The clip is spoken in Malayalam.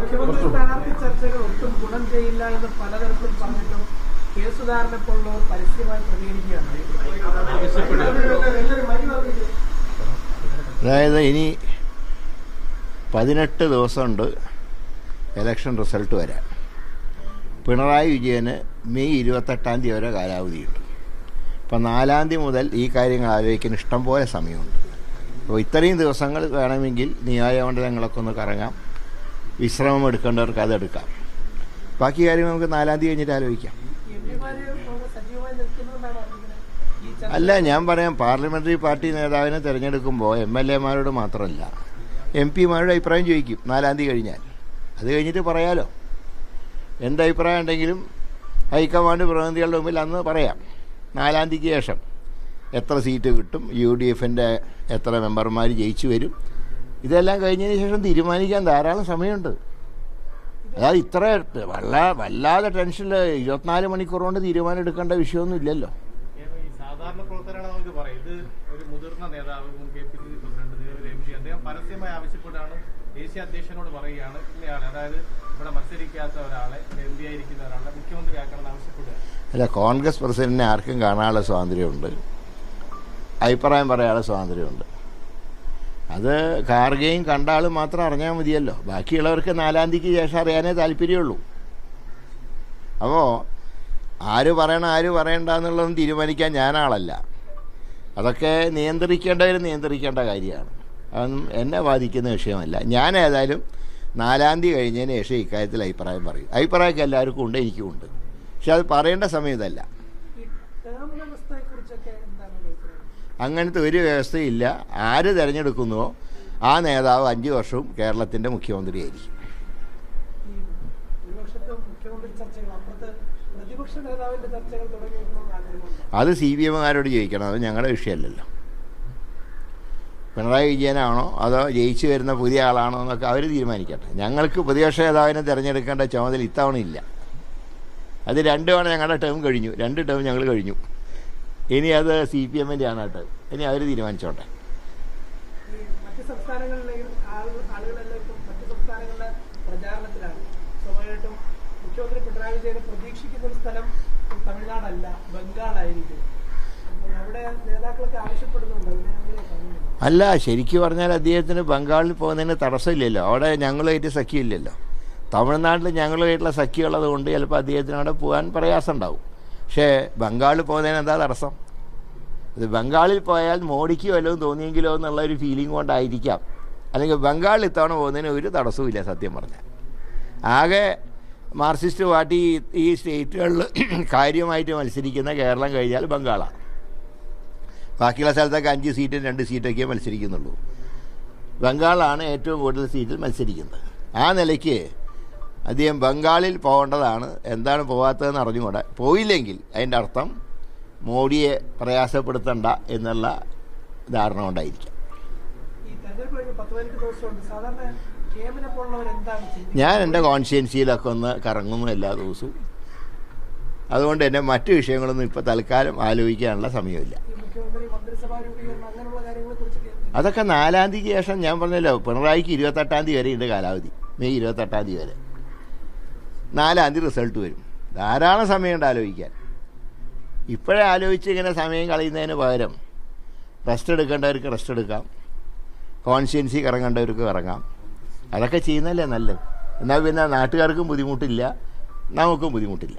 മുഖ്യമന്ത്രി സ്ഥാനാർത്ഥി ചർച്ചകൾ ഒട്ടും ഗുണം ചെയ്യില്ല എന്ന് പലതരത്തിലും പറഞ്ഞിട്ടും കെ സുധാകരനെ പോലുള്ളവർ പരസ്യമായി പ്രതികരിക്കുകയാണ്. അതായത് ഇനി 18 ദിവസമുണ്ട് ഇലക്ഷൻ റിസൾട്ട് വരാൻ. പിണറായി വിജയന് മെയ് 28 വരെ കാലാവധിയുണ്ട്. അപ്പം 4 മുതൽ ഈ കാര്യങ്ങൾ ആലോചിക്കാൻ ഇഷ്ടംപോലെ സമയമുണ്ട്. അപ്പോൾ ഇത്രയും ദിവസങ്ങൾ വേണമെങ്കിൽ നിയോജകമണ്ഡലങ്ങളൊക്കെ ഒന്ന് കറങ്ങാം, വിശ്രമം എടുക്കേണ്ടവർക്ക് അതെടുക്കാം. ബാക്കി കാര്യങ്ങൾ നമുക്ക് 4 കഴിഞ്ഞിട്ട് ആലോചിക്കാം. അല്ല, ഞാൻ പറയാം, പാർലമെൻ്ററി പാർട്ടി നേതാവിനെ തിരഞ്ഞെടുക്കുമ്പോൾ MLA-മാരോട് മാത്രമല്ല MP-മാരുടെ അഭിപ്രായം ചോദിക്കും 4 കഴിഞ്ഞാൽ. അത് കഴിഞ്ഞിട്ട് പറയാലോ. എന്തഭിപ്രായം ഉണ്ടെങ്കിലും ഹൈക്കമാൻഡ് പ്രതിനിധികളുടെ മുമ്പിൽ അന്ന് പറയാം. 4 ശേഷം എത്ര സീറ്റ് കിട്ടും, UDF-ൻ്റെ എത്ര മെമ്പർമാർ ജയിച്ചു വരും, ഇതെല്ലാം കഴിഞ്ഞതിന് ശേഷം തീരുമാനിക്കാൻ ധാരാളം സമയമുണ്ട്. അതായത് ഇത്ര വല്ലാതെ ടെൻഷനിൽ 24 മണിക്കൂർ കൊണ്ട് തീരുമാനം എടുക്കേണ്ട വിഷയമൊന്നും ഇല്ലല്ലോ. സാധാരണ പ്രവർത്തനമാണ് നമുക്ക് പറയാം. ഇത് ഒരു മുതിർന്ന നേതാവ്, മുൻ KPCC പ്രസിഡന്റ്, നിലവിലെ MP, അദ്ദേഹം പരസ്യമായി ആവശ്യപ്പെട്ടാണ് ദേശീയ അധ്യക്ഷനോട് പറയുകയാണ്, ഇന്നയാളെ, അതായത് ഇവിടെ മത്സരിക്കാത്ത ഒരാളെ, MP ആയിരിക്കുന്ന ഒരാളെ മുഖ്യമന്ത്രിയാക്കണമെന്ന് ആവശ്യപ്പെടുക. അല്ല, കോൺഗ്രസ് പ്രസിഡന്റിനെ ആർക്കും കാണാനുള്ള സ്വാതന്ത്ര്യമുണ്ട്, അഭിപ്രായം പറയാനുള്ള സ്വാതന്ത്ര്യമുണ്ട്. അത് ഖാർഗെയും കണ്ട ആൾ മാത്രം അറിഞ്ഞാൽ മതിയല്ലോ. ബാക്കിയുള്ളവർക്ക് 4 ശേഷം അറിയാനേ താല്പര്യമുള്ളൂ. അപ്പോൾ ആര് പറയണം ആര് പറയണ്ട എന്നുള്ളതൊന്നും തീരുമാനിക്കാൻ ഞാനാളല്ല. അതൊക്കെ നിയന്ത്രിക്കേണ്ടവർ നിയന്ത്രിക്കേണ്ട കാര്യമാണ്. അതൊന്നും എന്നെ ബാധിക്കുന്ന വിഷയമല്ല. ഞാൻ ഏതായാലും 4 കഴിഞ്ഞതിന് ശേഷം ഇക്കാര്യത്തിൽ അഭിപ്രായം പറയും. അഭിപ്രായമൊക്കെ എല്ലാവർക്കും ഉണ്ട്, എനിക്കുമുണ്ട്. പക്ഷെ അത് പറയേണ്ട സമയം ഇതല്ല. അങ്ങനത്തെ ഒരു വ്യവസ്ഥയില്ല. ആര് തിരഞ്ഞെടുക്കുന്നുവോ ആ നേതാവ് 5 വർഷവും കേരളത്തിൻ്റെ മുഖ്യമന്ത്രിയായിരിക്കും. അത് CPM-കാരോട് ചോദിക്കണം, അത് ഞങ്ങളുടെ വിഷയമല്ലല്ലോ. പിണറായി വിജയനാണോ അതോ ജയിച്ചു വരുന്ന പുതിയ ആളാണോ എന്നൊക്കെ അവർ തീരുമാനിക്കട്ടെ. ഞങ്ങൾക്ക് പ്രതിപക്ഷ നേതാവിനെ തിരഞ്ഞെടുക്കേണ്ട ചുമതല ഇത്തവണ ഇല്ല. അത് 2 തവണ ഞങ്ങളുടെ ടേം കഴിഞ്ഞു, 2 ടേം ഞങ്ങൾ കഴിഞ്ഞു. ഇനി അത് CPM-ൻ്റെ ആണ് കേട്ടോ. ഇനി അവർ തീരുമാനിച്ചോട്ടെ. മറ്റ് സംസ്ഥാനങ്ങളിലെയും ആളുകളെല്ലാം ഇപ്പം മറ്റ് സംസ്ഥാനങ്ങളിലെ പ്രചാരണത്തിലാണ്. സ്വാഭാവികമായിട്ടും മുഖ്യമന്ത്രി പിണറായി വിജയനെ പ്രതീക്ഷിക്കുന്ന ഒരു സ്ഥലം തമിഴ്നാടല്ല, ബംഗാളായിരിക്കും. അവിടെ നേതാക്കളൊക്കെ ആവശ്യപ്പെടുന്നുണ്ട്. അല്ല, ശരിക്കും പറഞ്ഞാൽ അദ്ദേഹത്തിന് ബംഗാളിൽ പോകുന്നതിന് തടസ്സമില്ലല്ലോ. അവിടെ ഞങ്ങളുമായിട്ട് സഖ്യമില്ലല്ലോ. തമിഴ്നാട്ടിൽ ഞങ്ങളുമായിട്ടുള്ള സഖ്യമുള്ളത് കൊണ്ട് ചിലപ്പോൾ അദ്ദേഹത്തിന് അവിടെ പോകാൻ പ്രയാസം ഉണ്ടാവും. പക്ഷേ ബംഗാളിൽ പോകുന്നതിന് എന്താ തടസ്സം? ഇത് ബംഗാളിൽ പോയാൽ മോഡിക്ക് വല്ലതും തോന്നിയെങ്കിലോ എന്നുള്ളൊരു ഫീലിംഗ് കൊണ്ടായിരിക്കാം. അല്ലെങ്കിൽ ബംഗാളിൽ ഇത്തവണ പോകുന്നതിന് ഒരു തടസ്സവുമില്ല. സത്യം പറഞ്ഞാൽ ആകെ മാർക്സിസ്റ്റ് പാർട്ടി ഈ സ്റ്റേറ്റുകളിൽ കാര്യമായിട്ട് മത്സരിക്കുന്ന കേരളം കഴിഞ്ഞാൽ ബംഗാളാണ്. ബാക്കിയുള്ള സ്ഥലത്തൊക്കെ 5 സീറ്റും 2 സീറ്റൊക്കെ മത്സരിക്കുന്നുള്ളൂ. ബംഗാളാണ് ഏറ്റവും കൂടുതൽ സീറ്റിൽ മത്സരിക്കുന്നത്. ആ നിലയ്ക്ക് അദ്ദേഹം ബംഗാളിൽ പോകേണ്ടതാണ്. എന്താണ് പോകാത്തതെന്ന് അറിഞ്ഞുകൂടെ. പോയില്ലെങ്കിൽ അതിൻ്റെ അർത്ഥം മോഡിയെ പ്രയാസപ്പെടുത്തണ്ട എന്നുള്ള ധാരണ കൊണ്ടായിരിക്കാം. ഞാൻ എൻ്റെ കോൺസ്റ്റിറ്റ്യുവൻസിയിലൊക്കെ ഒന്ന് കറങ്ങുന്നു എല്ലാ ദിവസവും. അതുകൊണ്ട് തന്നെ മറ്റു വിഷയങ്ങളൊന്നും ഇപ്പോൾ തൽക്കാലം ആലോചിക്കാനുള്ള സമയമില്ല. അതൊക്കെ 4 ശേഷം ഞാൻ പറഞ്ഞല്ലോ, പിണറായിക്ക് 28 വരെ ഉണ്ട് കാലാവധി, മെയ് 28 വരെ. 4 റിസൾട്ട് വരും. ധാരാളം സമയമുണ്ട് ആലോചിക്കാൻ. ഇപ്പോഴേ ആലോചിച്ച് ഇങ്ങനെ സമയം കളയുന്നതിന് പകരം റെസ്റ്റ് എടുക്കേണ്ടവർക്ക് റെസ്റ്റ് എടുക്കാം, കോൺസ്റ്റിറ്റ്യുവൻസി കറങ്ങേണ്ടവർക്ക് കറങ്ങാം. അതൊക്കെ ചെയ്യുന്നതല്ലേ നല്ലത്. എന്നാൽ പിന്നെ നാട്ടുകാർക്കും ബുദ്ധിമുട്ടില്ല, നമുക്കും ബുദ്ധിമുട്ടില്ല.